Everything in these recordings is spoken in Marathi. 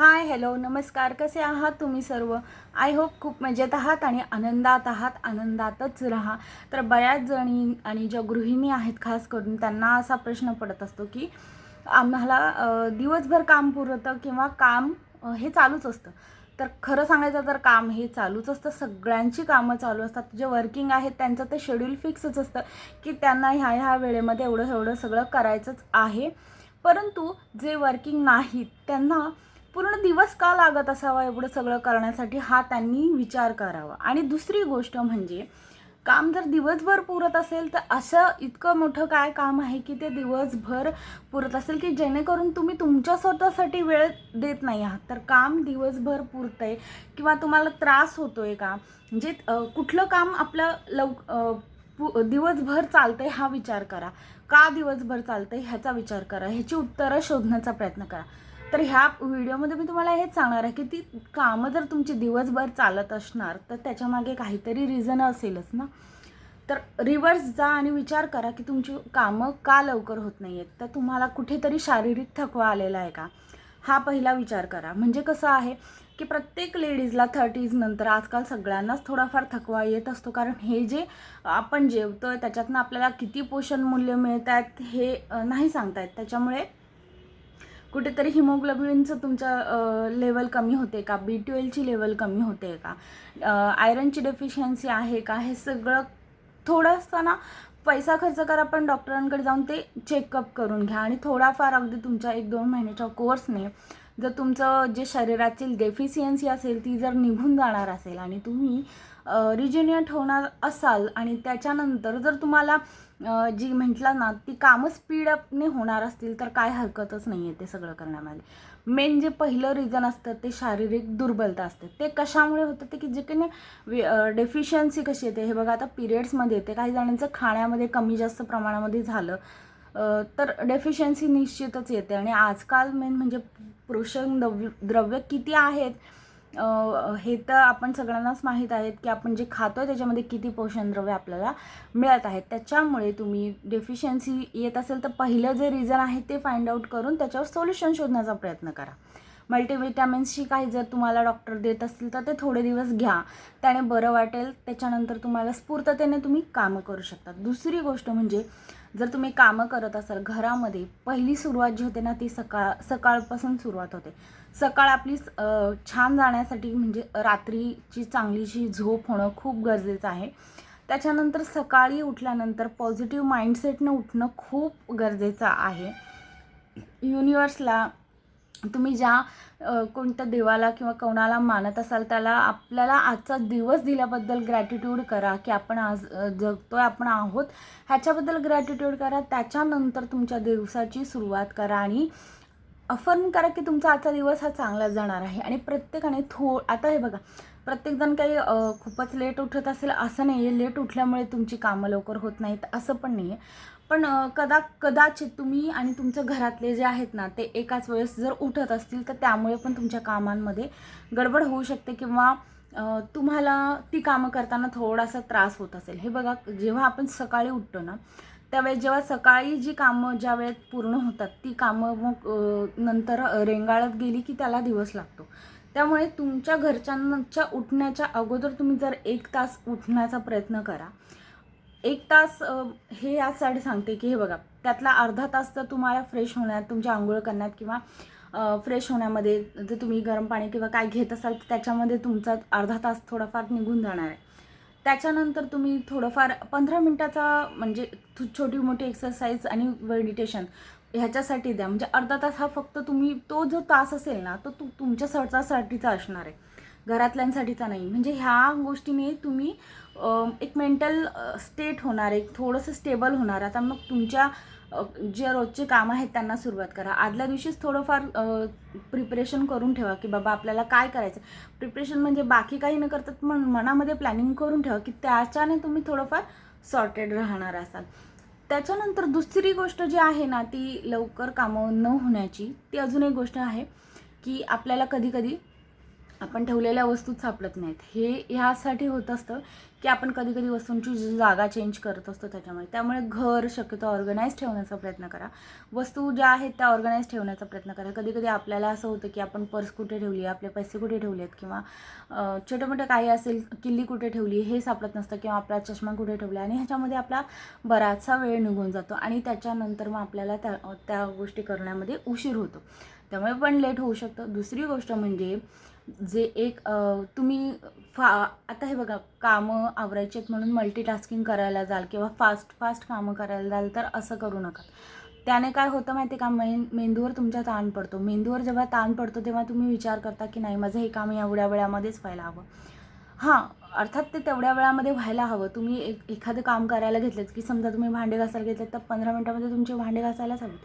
हाय, हॅलो, नमस्कार. कसे आहात तुम्ही सर्व? आय होप खूप मजेत आहात आणि आनंदात आहात. आनंदातच राहा. तर बऱ्याच जणी आणि ज्या गृहिणी आहेत खास करून त्यांना असा प्रश्न पडत असतो की आम्हाला दिवसभर काम पुरतं किंवा काम हे चालूच असतं. तर खरं सांगायचं तर काम हे चालूच असतं. सगळ्यांची कामं चालू असतात. जे वर्किंग आहेत त्यांचं ते शेड्यूल फिक्सच असतं की त्यांना ह्या वेळेमध्ये एवढं सगळं करायचंच आहे. परंतु जे वर्किंग नाहीत त्यांना पूर्ण दिवस का लागत असावा एवढं सगळं करण्यासाठी, हा त्यांनी विचार करावा. आणि दुसरी गोष्ट म्हणजे काम जर दिवसभर पुरत असेल तर असं इतकं मोठं काय काम आहे की ते दिवसभर पुरत असेल की जेणेकरून तुम्ही तुमच्या स्वतःसाठी वेळ देत नाही आहात. तर काम दिवसभर पुरतंय किंवा तुम्हाला त्रास होतोय का, म्हणजे कुठलं काम आपलं दिवसभर चालतंय हा विचार करा. का दिवसभर चालतंय ह्याचा विचार करा. ह्याची उत्तरं शोधण्याचा प्रयत्न करा. तर ह्या व्हिडिओमध्ये मी तुम्हाला हेच सांगणार आहे की ती कामं जर तुमची दिवसभर चालत असणार तर त्याच्यामागे काहीतरी रिझन असेलच ना. तर रिव्हर्स जा आणि विचार करा की तुमची कामं का लवकर होत नाही आहेत. तर तुम्हाला कुठेतरी शारीरिक थकवा आलेला आहे का, हा पहिला विचार करा. म्हणजे कसं आहे की प्रत्येक लेडीजला 30s नंतर आजकाल सगळ्यांनाच थोडाफार थकवा येत असतो. कारण हे जे आपण जेवतोय त्याच्यातनं आपल्याला किती पोषण मूल्य मिळत आहेत हे नाही सांगता येत. त्याच्यामुळे कुठेतरी हिमोग्लोबिनचं तुमचं लेवल कमी होते का, B12ची लेवल कमी होते का, आयरनची डेफिशियन्सी आहे का, हे सगळं थोडंसं ना पैसा खर्च करा पण डॉक्टरांकडे जाऊन ते चेकअप करून घ्या. आणि थोडाफार अगदी तुमच्या 1-2 महिन्याच्या कोर्सने जर तुमचं जे शरीराची डेफिशियन्सी असेल ती जर निघून जाणार असेल आणि तुम्ही रिजेन्युएट होणार असाल आणि त्याच्यानंतर जर तुम्हाला जी म्हटलं ना ती कामं स्पीडअपने होणार असतील तर काय हरकतच नाही आहे ते सगळं करण्यामध्ये. मेन जे पहिलं रिझन असतं ते शारीरिक दुर्बलता असते. ते कशामुळे होतं ते की जे काही डेफिशियन्सी कशी येते हे बघा. आता पिरियड्समध्ये येते, काही जणांचं खाण्यामध्ये कमी जास्त प्रमाणामध्ये झालं तर डेफिशियन्सी निश्चितच येते. आणि आजकाल मेन म्हणजे पोषण द्रव्य किती आहेत हे तर आपण सगळ्यांनाच माहीत आहेत की आपण जे खातोय त्याच्यामध्ये किती पोषण द्रव्य आपल्याला मिळत आहेत. त्याच्यामुळे तुम्ही डेफिशियन्सी येत असेल तर पहिलं जे रिझन आहे ते फाइंड आउट करून त्याच्यावर सोल्युशन शोधण्याचा प्रयत्न करा. मल्टीविटॅमिन्सची काही जर तुम्हाला डॉक्टर देत असतील तर ते थोडे दिवस घ्या, त्याने बरं वाटेल. त्याच्यानंतर तुम्हाला स्फूर्ततेने तुम्ही कामं करू शकता. दुसरी गोष्ट म्हणजे जर तुम्ही कामं करत असाल घरामध्ये, पहिली सुरुवात जी होते ना ती सकाळपासून सुरुवात होते. सकाळ आपली छान जाण्यासाठी म्हणजे रात्रीची चांगलीशी झोप होणं खूप गरजेचं आहे. त्याच्यानंतर सकाळी उठल्यानंतर पॉझिटिव्ह माइंडसेटनं उठणं खूप गरजेचं आहे. युनिवर्सला तुम्ही ज्या कोणत्या देवाला किंवा कोणाला मानत असाल त्याला आपल्याला आजचा दिवस दिल्याबद्दल ग्रॅटिट्यूड करा की आपण आज जगतोय, आपण आहोत ह्याच्याबद्दल ग्रॅटिट्यूड करा. त्याच्यानंतर तुमच्या दिवसाची सुरुवात करा आणि अफर्म करा की तुमचा आजचा दिवस हा चांगला जाणार आहे. आणि प्रत्येकाने आता हे बघा, प्रत्येकजण काही खूपच लेट उठत असेल असं नाही आहे. लेट उठल्यामुळे तुमची कामं लवकर होत नाहीत असं पण नाही आहे. पण कदाचित तुम्ही आणि तुमच्या घरातले जे आहेत ना ते एकाच वेळेस जर उठत असतील तर त्यामुळे पण तुमच्या कामांमध्ये गडबड होऊ शकते किंवा तुम्हाला ती कामं करताना थोडासा त्रास होत असेल. हे बघा, जेव्हा आपण सकाळी उठतो ना त्यावेळेस जेव्हा सकाळी जी कामं ज्या वेळेत पूर्ण होतात ती कामं मग नंतर रेंगाळत गेली की त्याला दिवस लागतो. त्यामुळे तुमच्या घरच्यांच्या उठण्याच्या अगोदर तुम्ही जर 1 तास उठण्याचा प्रयत्न करा. 1 तास हे यासाठी सांगते की हे बघा, त्यातला अर्धा तास तर तुम्हाला फ्रेश होण्यात, तुमच्या आंघोळ करण्यात किंवा फ्रेश होण्यामध्ये, जर तुम्ही गरम पाणी किंवा काय घेत असाल तर त्याच्यामध्ये तुमचा अर्धा तास थोडाफार निघून जाणार आहे. त्याच्यानंतर तुम्ही थोडंफार 15 मिनिटाचा म्हणजे छोटी मोठी एक्सरसाइज आणि मेडिटेशन ह्याच्यासाठी द्या. म्हणजे अर्धा तास हा फक्त तुम्ही तो जो तास असेल ना तो तुमच्या स्वतःसाठीचा असणार आहे, घरातल्यांसाठीचा नाही. म्हणजे ह्या गोष्टीने तुम्ही एक मेंटल स्टेट होणार, एक थोडंसं स्टेबल होणार. आता मग तुमच्या जे रोजचे काम आहेत त्यांना सुरुवात करा. आदल्या दिवशीच थोडंफार प्रिपरेशन करून ठेवा की बाबा आपल्याला काय करायचं. प्रिपरेशन म्हणजे बाकी काही न करता मग मनामध्ये प्लॅनिंग करून ठेवा की त्याच्याने तुम्ही थोडंफार सॉर्टेड राहणार असाल. त्याच्यानंतर दुसरी गोष्ट जी आहे ना ती लवकर कामं न होण्याची, ती अजून एक गोष्ट आहे की आपल्याला कधी कधी आपण ठेवलेल्या वस्तूच सापडत नाहीत. हे ह्यासाठी होत असतं की आपण कधी कधी वस्तूंची जागा चेंज करत असतो त्याच्यामुळे. त्यामुळे घर शक्यतो ऑर्गनाईज ठेवण्याचा प्रयत्न करा. वस्तू ज्या आहेत त्या ऑर्गनाईज ठेवण्याचा प्रयत्न करा. कधी कधी आपल्याला असं होतं की आपण पर्स कुठे ठेवली, आपले पैसे कुठे ठेवलेत, किंवा छोटे मोठे काही असेल, किल्ली कुठे ठेवली हे सापडत नसतं, किंवा आपला चष्मा कुठे ठेवला, आणि ह्याच्यामध्ये आपला बराचसा वेळ निघून जातो आणि त्याच्यानंतर मग आपल्याला त्या गोष्टी करण्यामध्ये उशीर होतो. त्यामुळे पण लेट होऊ शकतं. दुसरी गोष्ट म्हणजे जे एक तुम्ही आता हे बघा, कामं आवरायची आहेत म्हणून मल्टीटास्किंग करायला जाल किंवा फास्ट कामं करायला जाल तर असं करू नका. त्याने काय होतं माहिती आहे का, मेंदूवर तुमच्या ताण पडतो. मेंदूवर जेव्हा ताण पडतो तेव्हा तुम्ही विचार करता की नाही, माझं हे काम एवढ्या वेळामध्येच व्हायला हवं. हां, अर्थात ते तेवढ्या वेळामध्ये व्हायला हवं. तुम्ही एखादं काम करायला घेतलेत की समजा तुम्ही भांडे घासायला घेतलेत तर 15 मिनिटामध्ये तुमचे भांडे घासायलाच हवेत.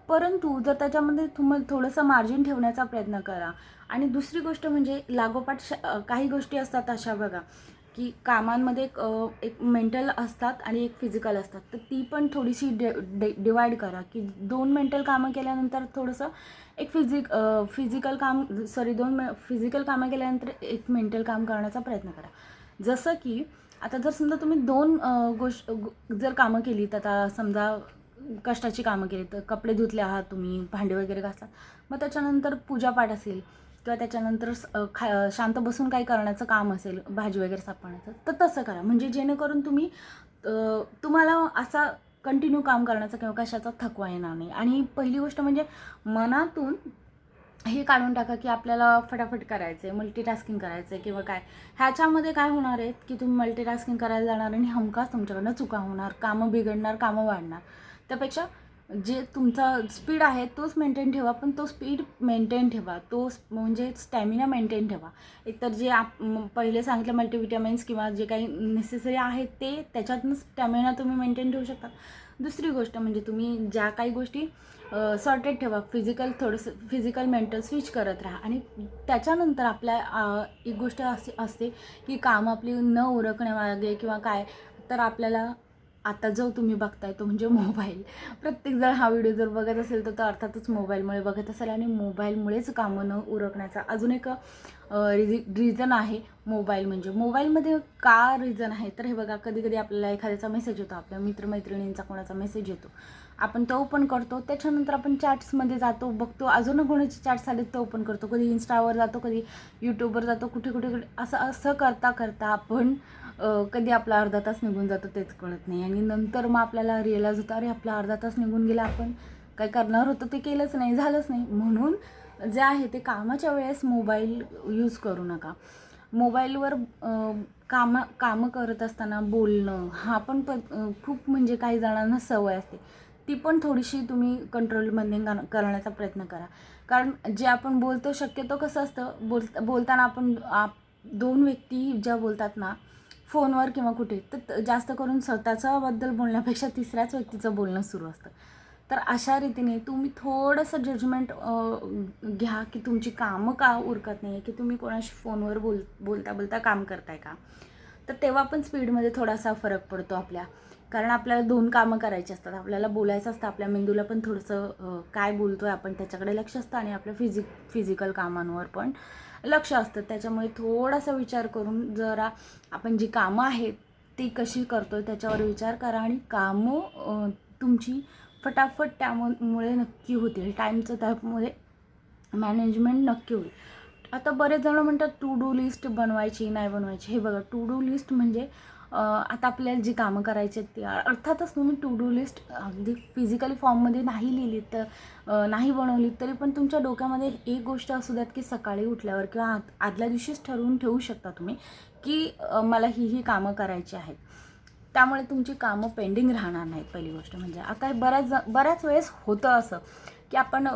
परंतु जर त्याच्यामध्ये तुम्ही थोडंसं मार्जिन ठेवण्याचा प्रयत्न करा. आणि दुसरी गोष्ट म्हणजे लागोपाठ काही गोष्टी असतात अशा बघा की कामांमध्ये एक मेंटल असतात आणि एक फिजिकल असतात. तर ती पण थोडीशी डिवाईड करा की 2 मेंटल कामं केल्यानंतर थोडंसं एक दोन फिजिकल कामं केल्यानंतर एक मेंटल काम करण्याचा प्रयत्न करा. जसं की आता जर समजा तुम्ही 2 जर कामं केलीत, आता समजा कष्टाची कामं केली, तर कपडे धुतले आहात तुम्ही, भांडे वगैरे घासलात, मग त्याच्यानंतर पूजापाठ असेल किंवा त्याच्यानंतर शांत बसून काही करण्याचं काम असेल, भाजी वगैरे सापडण्याचं, तर तसं करा. म्हणजे जेणेकरून तुम्हाला असा कंटिन्यू काम करण्याचा किंवा कशाचा थकवा येणार नाही. आणि पहिली गोष्ट म्हणजे मनातून हे काढून टाका की आपल्याला फटाफट करायचं आहे, मल्टीटास्किंग करायचं आहे किंवा काय. ह्याच्यामध्ये काय होणार आहे की तुम्ही मल्टीटास्किंग करायला जाणार आणि हमखास तुमच्याकडनं चुका होणार, कामं बिघडणार, कामं वाढणार. त्यापेक्षा जे तुमचा स्पीड आहे तोच मेंटेन ठेवा, पण तो स्पीड मेंटेन ठेवा, तो म्हणजे स्टॅमिना मेंटेन ठेवा. एकतर जे पहिले सांगितलं मल्टीविटॅमिन्स किंवा जे काही नेसेसरी आहेत ते त्याच्यातून स्टॅमिना तुम्ही मेंटेन ठेवू शकता. दुसरी गोष्ट म्हणजे तुम्ही ज्या काही गोष्टी सॉर्टेड ठेवा. फिजिकल मेंटल स्विच करत राहा. आणि त्याच्यानंतर आपल्या एक गोष्ट अशी असते की कामं आपली न उरकण्यामागे किंवा काय, तर आपल्याला आता जो तुम्ही बघताय तो म्हणजे मोबाईल. प्रत्येकजण हा व्हिडिओ जर बघत असेल तर तो अर्थातच मोबाईलमुळे बघत असेल, आणि मोबाईलमुळेच कामं न उरकण्याचा अजून एक रिझन आहे मोबाईल. म्हणजे मोबाईलमध्ये का रिझन आहे तर हे बघा, कधी कधी आपल्याला एखाद्याचा मेसेज येतो, आपल्या मित्रमैत्रिणींचा कोणाचा मेसेज येतो, आपण तो ओपन करतो. त्याच्यानंतर आपण चॅट्समध्ये जातो, बघतो अजून कोणाचे चॅट्स आले तो ओपन करतो, कधी इन्स्टावर जातो, कधी यूट्यूबवर जातो, कुठे कुठे असं करता करता आपण कधी आपला अर्धा तास निघून जातो तेच कळत नाही. आणि नंतर मग आपल्याला रिअलाईज होतं, अरे आपला अर्धा तास निघून गेला, आपण काय करणार होतं ते केलंच नाही, झालंच नाही. म्हणून जे आहे ते कामाच्या वेळेस मोबाईल यूज करू नका. मोबाईलवर कामं करत असताना बोलणं हा पण खूप म्हणजे काही जणांना सवय असते, ती पण थोडीशी तुम्ही कंट्रोलमध्ये करण्याचा प्रयत्न करा. कारण जे आपण बोलतो शक्यतो कसं असतं, बोलताना आपण 2 व्यक्ती ज्या बोलतात ना फोनवर किंवा कुठे, तर जास्त करून स्वतःच्याबद्दल बोलण्यापेक्षा तिसऱ्याच व्यक्तीचं बोलणं सुरू असतं. तर अशा रीतीने तुम्ही थोडंसं जजमेंट घ्या की तुमची कामं का उरकत नाही आहे, की तुम्ही कोणाशी फोनवर बोलता बोलता काम करताय का. तर तेव्हा पण स्पीडमध्ये थोडासा फरक पडतो आपल्या. कारण आपल्याला 2 कामं करायची असतात, आपल्याला बोलायचं असतं, आपल्या मेंदूला पण थोडंसं काय बोलतो आहे आपण त्याच्याकडे लक्ष असतं, आणि आपल्या फिजिकल कामांवर पण लक्ष असतं. त्याच्यामुळे थोडासा विचार करून जरा आपण जी कामं आहेत ती कशी करतो त्याच्यावर विचार करा, आणि कामं तुमची फटाफट त्यामुळे नक्की होतील. टाईमचं त्यामुळे मॅनेजमेंट नक्की होईल. आता बरेच जण म्हणतात टू डू लिस्ट बनवायची नाही बनवायची. हे बघा, टू डू लिस्ट म्हणजे आता आपल्याला जी कामं करायची आहेत ती अर्थातच तुम्ही टू डू लिस्ट अगदी फिजिकली फॉर्ममध्ये नाही लिहिली तर नाही बनवली तरी पण तुमच्या डोक्यामध्ये एक गोष्ट असू द्यात की सकाळी उठल्यावर किंवा आदल्या दिवशीच ठरवून ठेवू शकता तुम्ही की मला ही कामं करायची आहेत. त्यामुळे तुमची कामं पेंडिंग राहणार नाहीत. पहिली गोष्ट म्हणजे आता बऱ्याच वेळेस होतं असं की आपण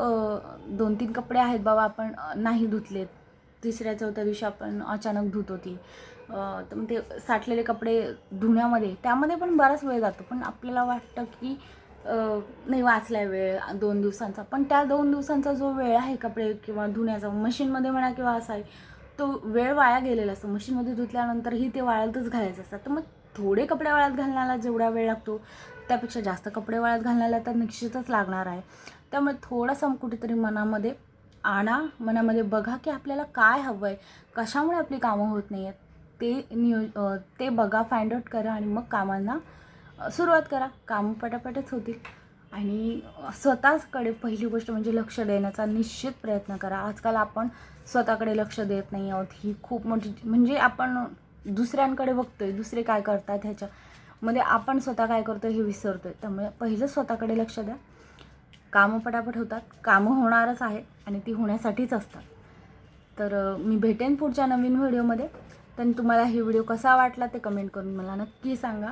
2-3 कपडे आहेत बाबा, आपण नाही धुतलेत, 3ऱ्या-4थ्या दिवशी आपण अचानक धुतो ती, तर मग ते साठलेले कपडे धुण्यामध्ये त्यामध्ये पण बराच वेळ जातो. पण आपल्याला वाटतं की नाही वाचलाय वेळ 2 दिवसांचा, पण त्या 2 दिवसांचा जो वेळ आहे कपडे किंवा धुण्याचा मशीनमध्ये म्हणा किंवा असा आहे, तो वेळ वाया गेलेला असतो. मशीनमध्ये धुतल्यानंतरही ते वाळतच घालायचं असतात. तर मग थोडे कपडे वाळत घालण्याला जेवढा वेळ लागतो त्यापेक्षा जास्त कपडे वाळत घालण्याला तर निश्चितच लागणार आहे. त्यामुळे थोडासा कुठेतरी मनामध्ये आणा मनामध्ये, बघा की आपल्याला काय हवं आहे, कशामुळे आपली कामं होत नाही आहेत, ते बघा, फाइंड आउट करा आणि मग कामांना सुरुवात करा. कामं पटापटच होतील. आणि स्वतःकडे पहिली गोष्ट म्हणजे लक्ष देण्याचा निश्चित प्रयत्न करा. आजकाल आपण स्वतःकडे लक्ष देत नाही आहोत, ही खूप मोठी, म्हणजे आपण दुसऱ्यांकडे बघतोय, दुसरे काय करतात ह्याच्यामध्ये आपण स्वतः काय करतोय हे विसरतोय. त्यामुळे पहिलं स्वतःकडे लक्ष द्या. कामं पटापट होतात, कामं होणारच आहे आणि ती होण्यासाठीच असतात. तर मी भेटेन पुढच्या नवीन व्हिडिओमध्ये. तर तुम्हाला हे व्हिडिओ कसा वाटला ते कमेंट करून मला नक्की सांगा.